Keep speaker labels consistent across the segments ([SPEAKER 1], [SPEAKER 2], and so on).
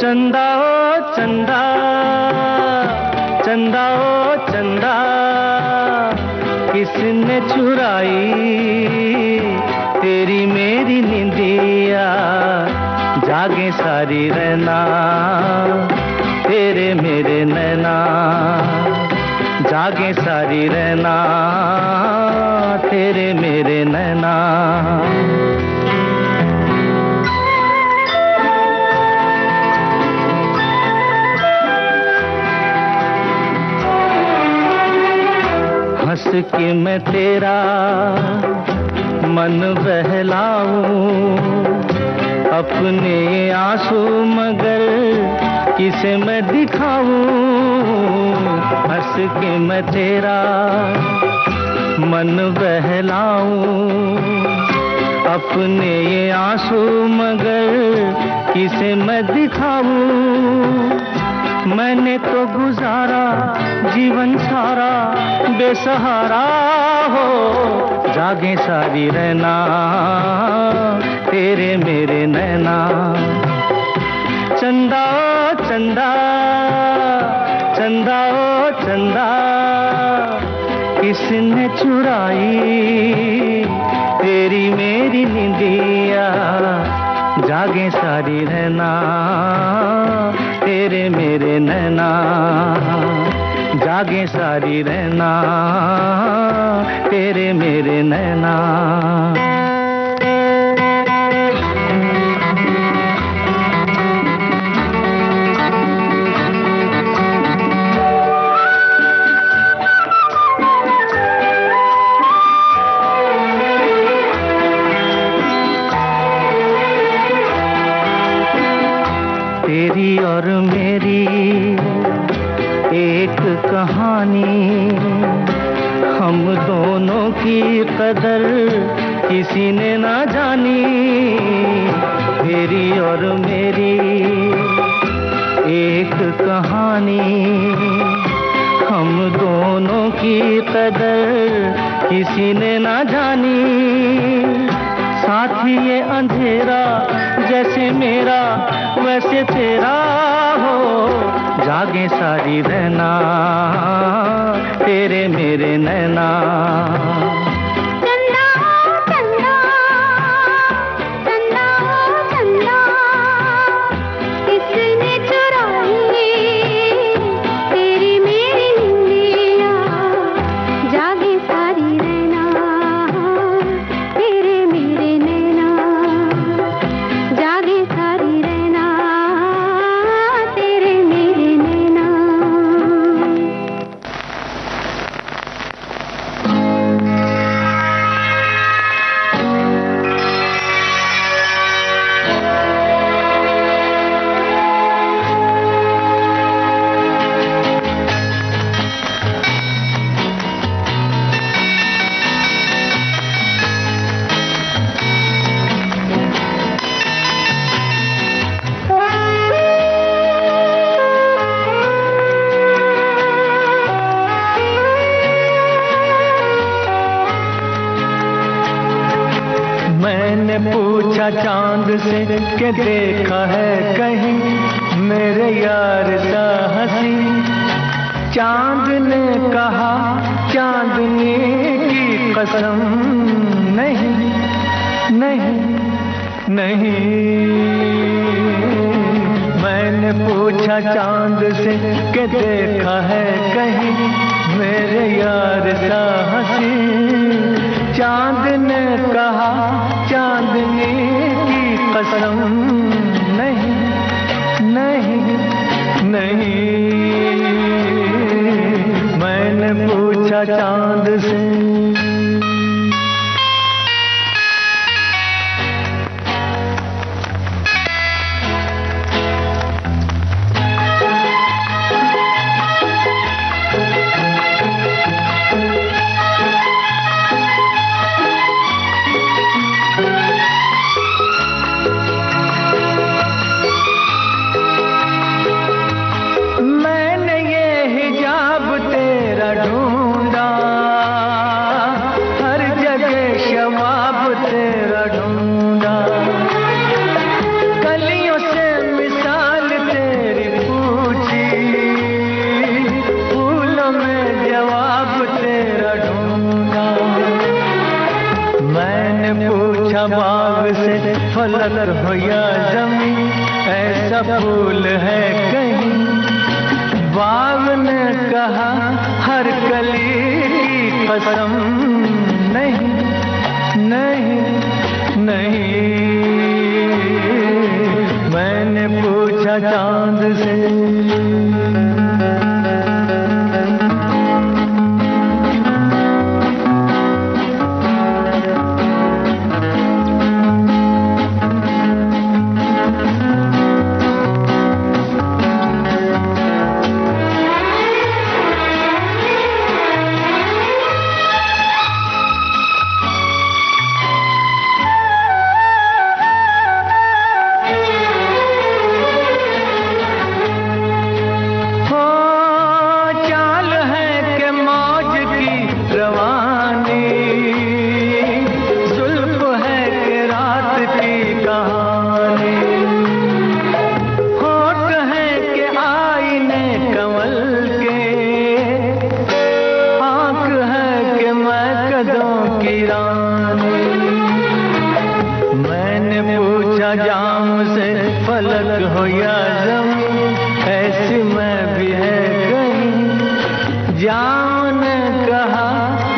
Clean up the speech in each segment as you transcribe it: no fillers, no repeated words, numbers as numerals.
[SPEAKER 1] चंदा ओ चंदा, चंदा ओ चंदा, किसने चुराई तेरी मेरी निंदिया। जागे सारी रहना तेरे मेरे नैना, जागे सारी रहना तेरे मेरे नैना। हंस के मैं तेरा मन बहलाऊं, अपने आंसू मगर किसे मैं दिखाऊं। हंस के मैं तेरा मन बहलाऊं, अपने ये आंसू मगर किसे मैं दिखाऊं। मैंने तो गुजारा जीवन सारा बेसहारा हो। जागे सारी रहना तेरे मेरे नैना। चंदा ओ चंदा, चंदा ओ चंदा, किसने चुराई तेरी मेरी निंदिया। जागे सारी रहना तेरे मेरे नैना, जागे सारी रहना तेरे मेरे नैना। तेरी और मेरी एक कहानी, हम दोनों की कदर किसी ने ना जानी। तेरी और मेरी एक कहानी, हम दोनों की कदर किसी ने ना जानी। साथी ये अंधेरा जैसे मेरा वैसे तेरा हो। जागे सारी रहना तेरे मेरे नैना। मैंने पूछा चांद से कि देखा है कहीं मेरे यार सा हंसी। चांद ने कहा चांदनी की कसम, नहीं नहीं नहीं। मैंने पूछा चांद से कि देखा है कहीं मेरे यार सा हंसी। चांद ने कहा चांदनी की कसम, नहीं नहीं नहीं। मैंने पूछा चांद से। ढूंढा हो या जमीन, ऐसा फूल है कहीं। बाग ने कहा हर कली की कसम, नहीं नहीं नहीं। मैंने पूछा चांद से, जाम से फलक हो या ज़मीन, ऐसी मैं भी है कहीं। जाम ने कहा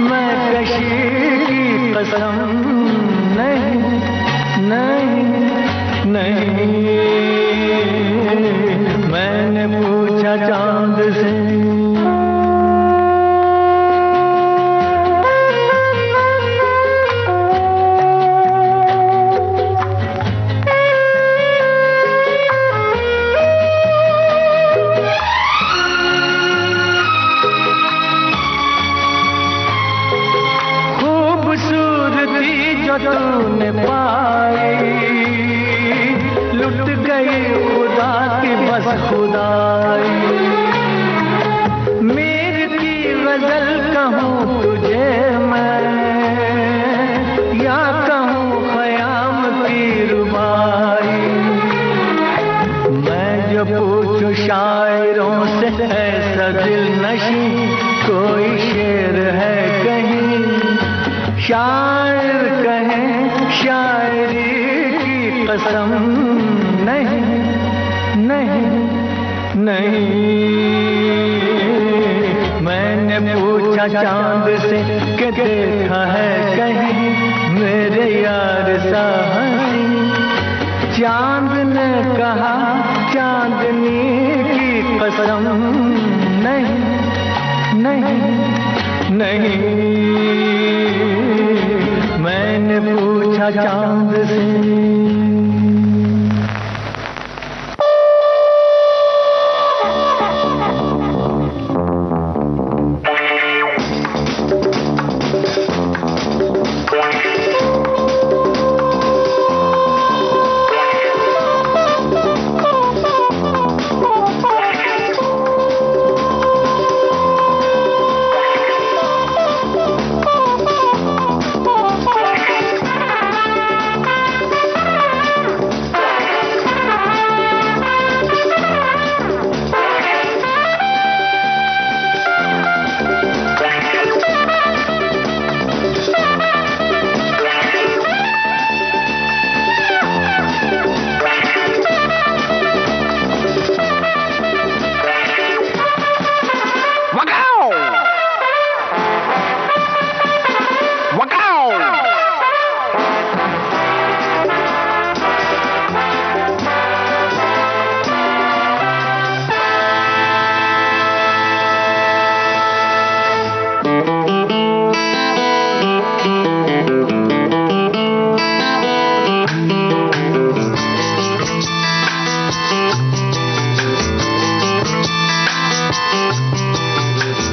[SPEAKER 1] मैं कशी की कसम, नहीं नहीं नहीं। मैंने पूछा चांद से, तूने पाई लुट गई खुदा की बस खुदाई। मेरी की गजल कहूँ तुझे मैं, या कहूँ ख़याम की रुबाई। मैं जो पूछूं शायरों से ऐसा दिल नशी, कोई शेर है कहीं। शायर कहें शायरी की कसम, नहीं नहीं नहीं। मैंने पूछा चांद से कि देखा है कहीं मेरे यार सा हंसी। चांद ने कहा चांदनी की कसम, नहीं नहीं नहीं। मैंने पूछा चांद से,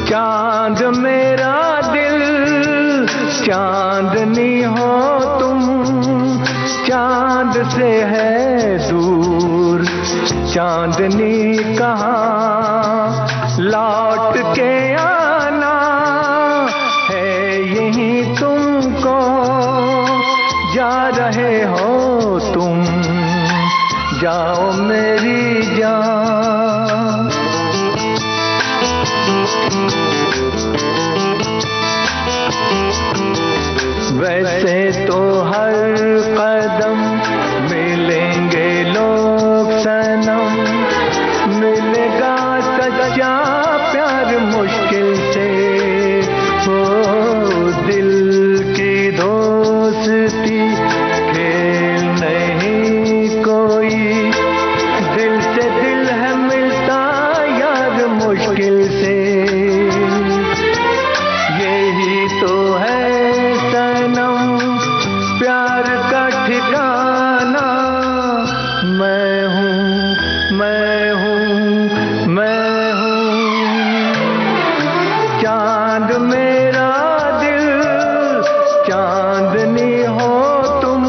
[SPEAKER 1] चांद मेरा दिल चांदनी हो तुम, चांद से है दूर चांदनी कहाँ। लौट के आना है यहीं तुमको, जा रहे हो तुम, जाओ मेरी जान। वैसे तो हर कदम मिले मैं हूँ, मैं हूँ, मैं हूँ। चांद मेरा दिल, चांदनी हो तुम,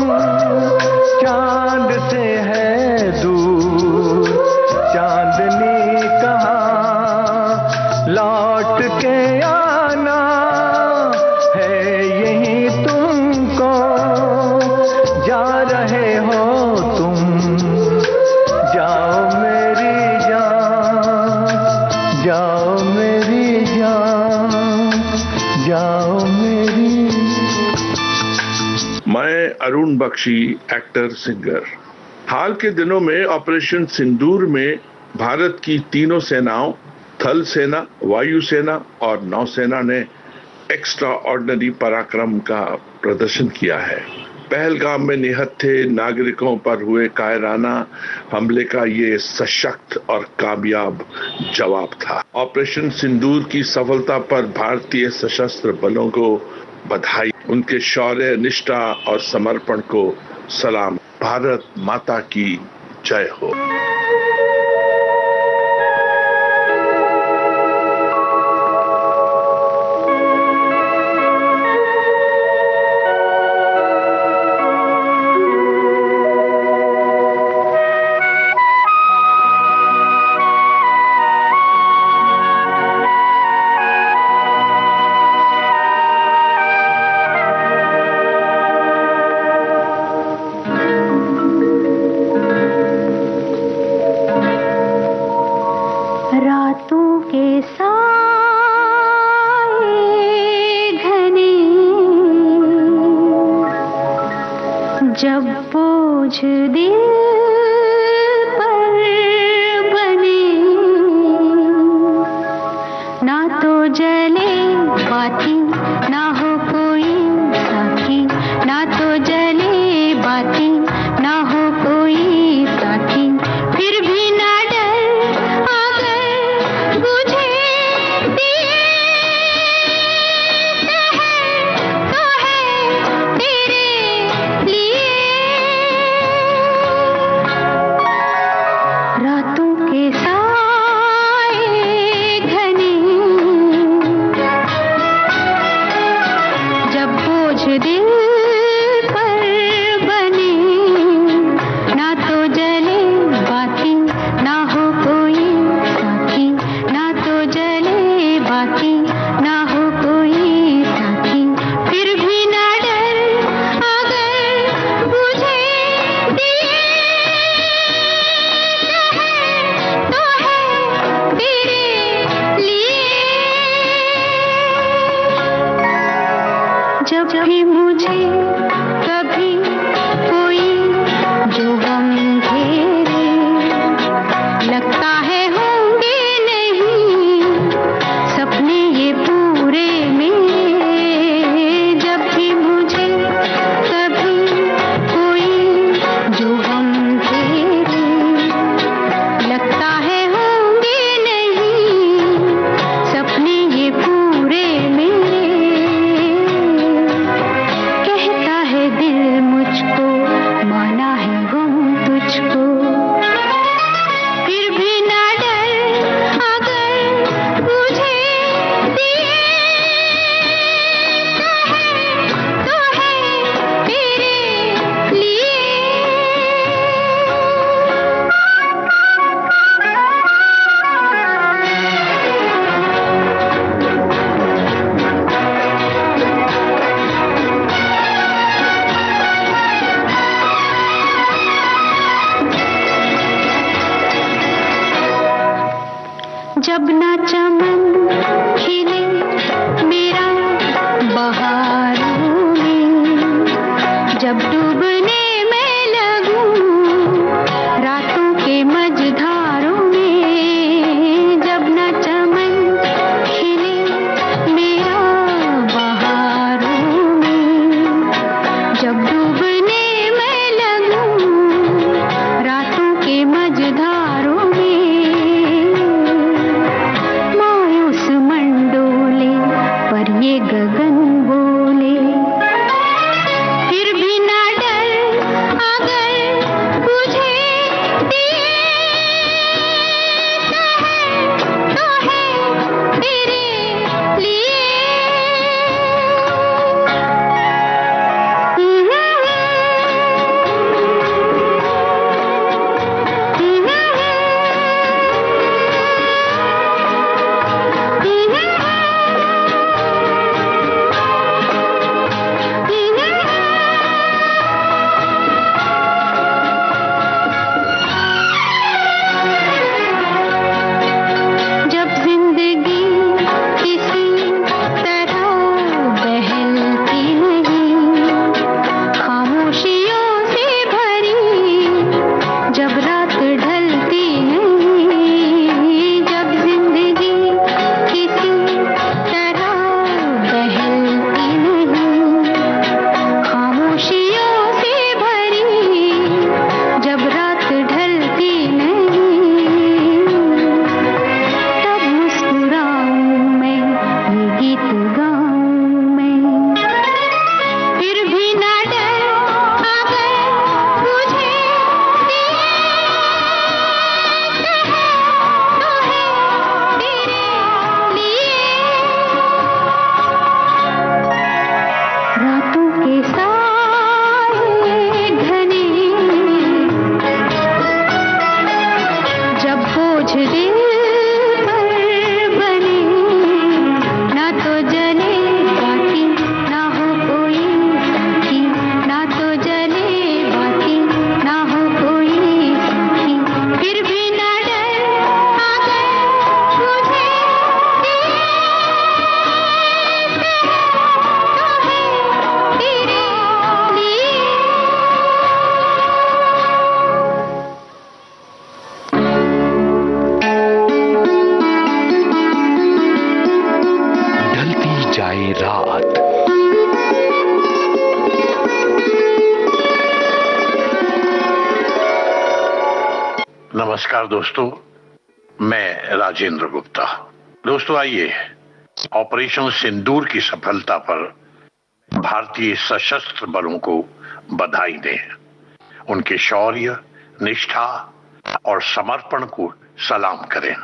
[SPEAKER 1] चांद से है दूर चांदनी कहाँ, लौट के आना है यही तुमको, जा रहे हो तुम, जाओ मेरी जान, जाओ मेरी जान, जाओ मेरी।
[SPEAKER 2] मैं अरुण बख्शी, एक्टर सिंगर। हाल के दिनों में ऑपरेशन सिंदूर में भारत की तीनों सेनाओं, थल सेना, वायु सेना और नौसेना ने एक्स्ट्रा ऑर्डिनरी पराक्रम का प्रदर्शन किया है। पहलगाम में निहत्थे नागरिकों पर हुए कायराना हमले का ये सशक्त और कामयाब जवाब था। ऑपरेशन सिंदूर की सफलता पर भारतीय सशस्त्र बलों को बधाई, उनके शौर्य, निष्ठा और समर्पण को सलाम। भारत माता की जय हो।
[SPEAKER 3] रातों के साए घने, जब बोझ दिल पर बने, ना तो जले बाती, ना हो कोई साथी, ना तो जले बाती, ना हो कोई साथी, फिर भी ना जब भी मुझे कभी कोई जो गम घेरे, लगता है होंगे नहीं सपने ये पूरे मेरे। जब भी मुझे कभी कोई जो गम घेरे, लगता है होंगे नहीं सपने ये पूरे मेरे। दिल मुझको माना है गम तुझको, फिर भी ना डर अगर मुझे दिए तो है तेरे लिए। जब ना चमन खिले मेरा बहारों में, जब डूबने में लगूं रातों के मझधारों में, जब ना चमन खिले मेरा बहारों में, जब डूबने में लगूं रातों के मझधारों में, ये गगन बोले, फिर भी ना डर
[SPEAKER 4] नमस्कार दोस्तों, मैं राजेंद्र गुप्ता। दोस्तों आइए ऑपरेशन सिंदूर की सफलता पर भारतीय सशस्त्र बलों को बधाई दें, उनके शौर्य, निष्ठा और समर्पण को सलाम करें।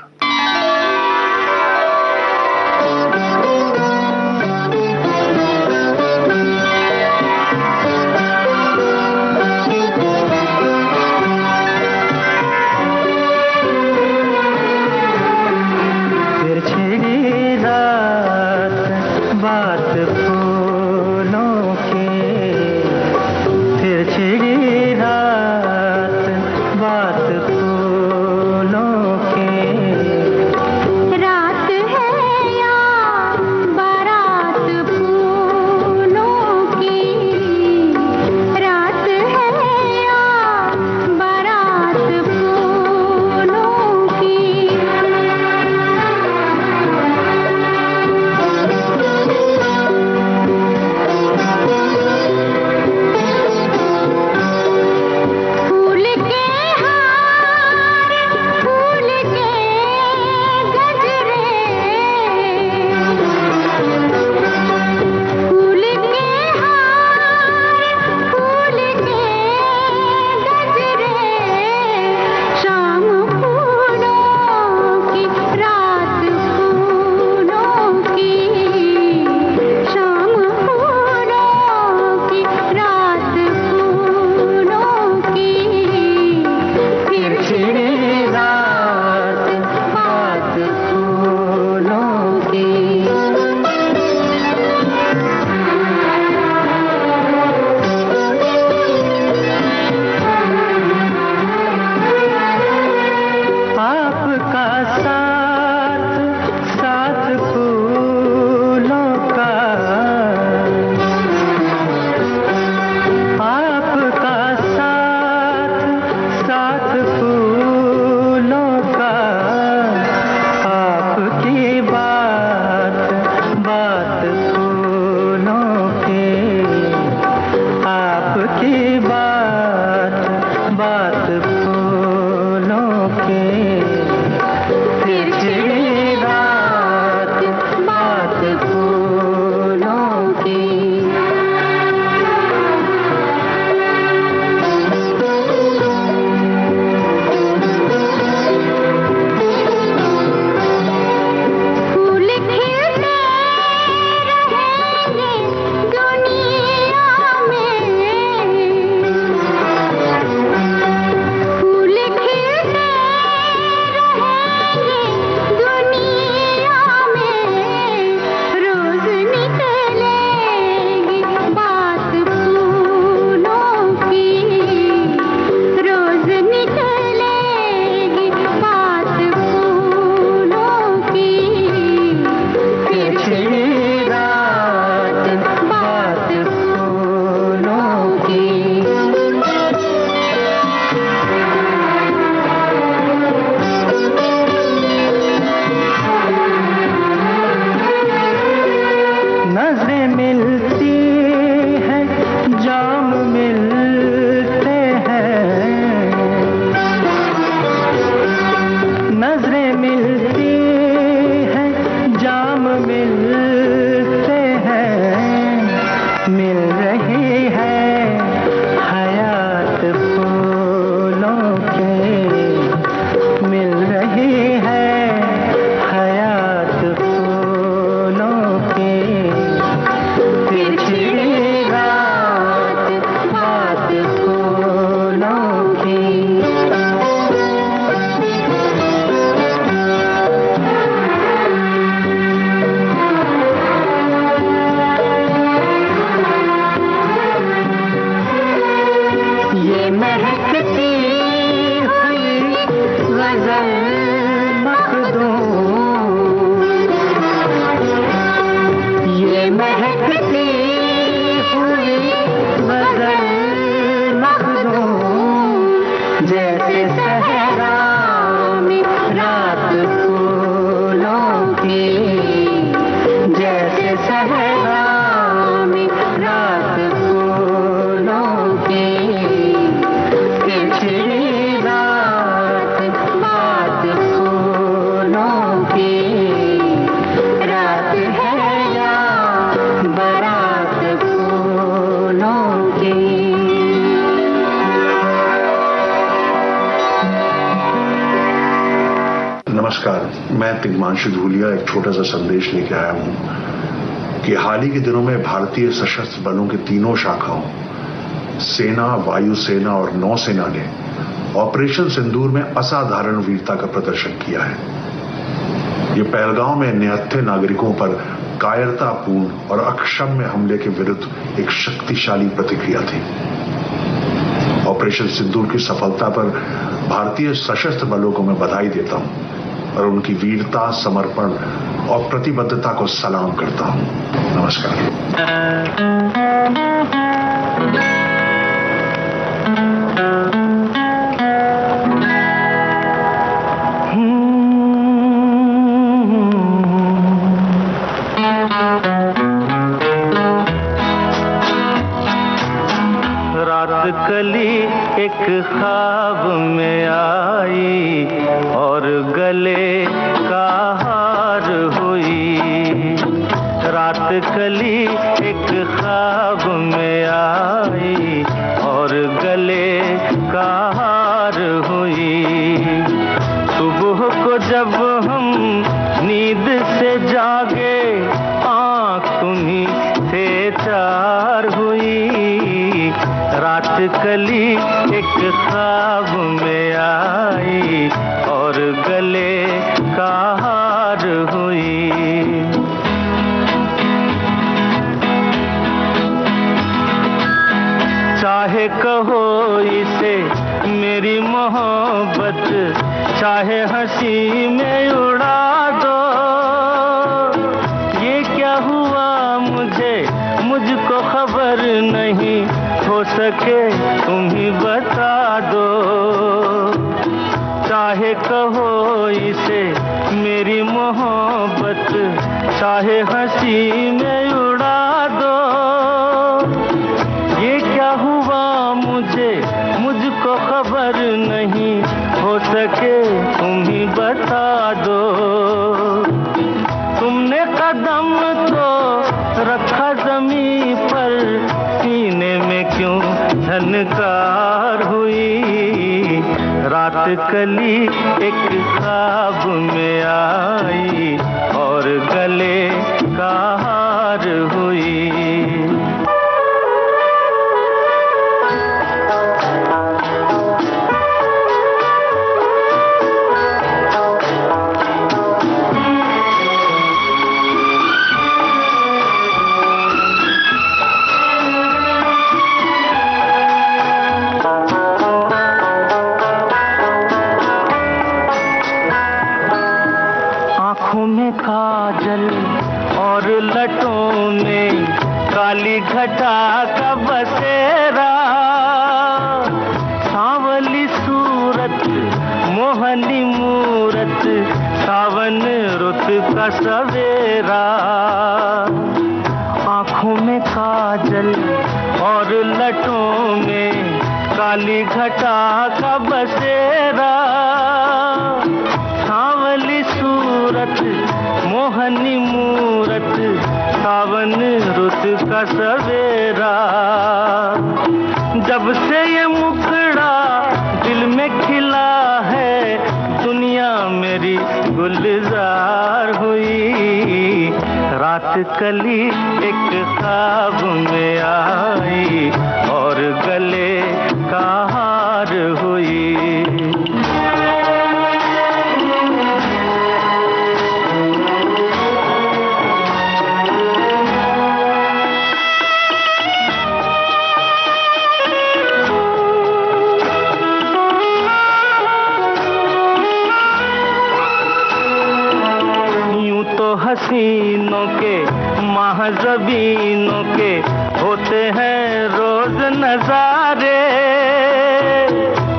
[SPEAKER 5] नमस्कार, मैं तिग्मांशु धूलिया एक छोटा सा संदेश लेके आया हूं कि हाल ही के दिनों में भारतीय सशस्त्र बलों की तीनों शाखाओं सेना, वायुसेना और नौसेना ने ऑपरेशन सिंदूर में असाधारण वीरता का प्रदर्शन किया है। ये पहलगांव में निहत्थे नागरिकों पर कायरतापूर्ण और अक्षम्य हमले के विरुद्ध एक शक्तिशाली प्रतिक्रिया थी। ऑपरेशन सिंदूर की सफलता पर भारतीय सशस्त्र बलों को मैं बधाई देता हूं और उनकी वीरता, समर्पण और प्रतिबद्धता को सलाम करता हूं। नमस्कार।
[SPEAKER 1] कली एक ख्वाब में आई और गले का हार हुई। रात कली एक ख्वाब में आई और गले का हार हुई। सुबह को जब हम नींद से जागे आँख तुम्हीं से चार हुई। रात कली एक ख्वाब में आई और गले का हार हुई। चाहे कहो इसे मेरी मोहब्बत, चाहे हंसी में उड़ा दो। ये क्या हुआ मुझको खबर नहीं, हो सके तुम ही बता दो। चाहे कहो इसे मेरी मोहब्बत, चाहे हंसी में उड़ा दो। ये क्या हुआ मुझको खबर नहीं, हो सके तुम ही बता दो। तुमने कदम तो रखा जमीन पर, सीने में क्यों झनकार हुई। रात कली एक ख्वाब में आई और गले का हार हुई। काजल और लटों में काली घटा का बसेरा। सांवली सूरत मोहनी मूरत, सावन रुत का सवेरा। आँखों में काजल और लटों में काली घटा का बसेरा। सांवली सूरत मोहनी मूरत, सावन रुत का सवेरा। जब से ये मुखड़ा दिल में खिला है, दुनिया मेरी गुलजार हुई। रात कली एक ख्वाब में आई और गले का हार हुई। हसीनों के महज़बीनों के होते हैं रोज नजारे,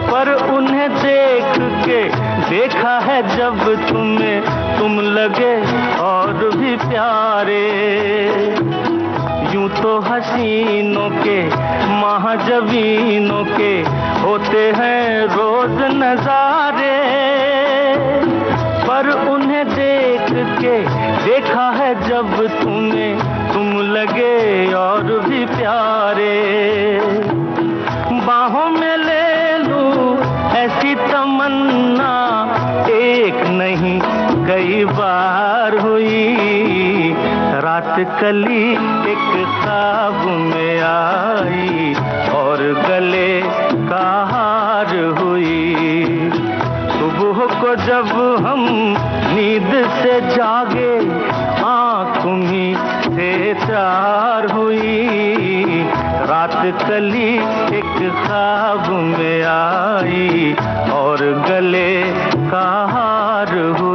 [SPEAKER 1] पर उन्हें देख के देखा है जब तुम लगे और भी प्यारे। यूं तो हसीनों के महज़बीनों के होते हैं रोज नजारे, पर उन्हें देख के देखा है जब तुम लगे और भी प्यारे। बाहों में ले लूं ऐसी तमन्ना, एक नहीं कई बार हुई, रात कली एक ख्वाब में आई और गले का हार हुई। सुबह को जब हम नींद से जागे, आँख में से चार हुई, रात कली एक ख्वाब में आई और गले का हार हुई।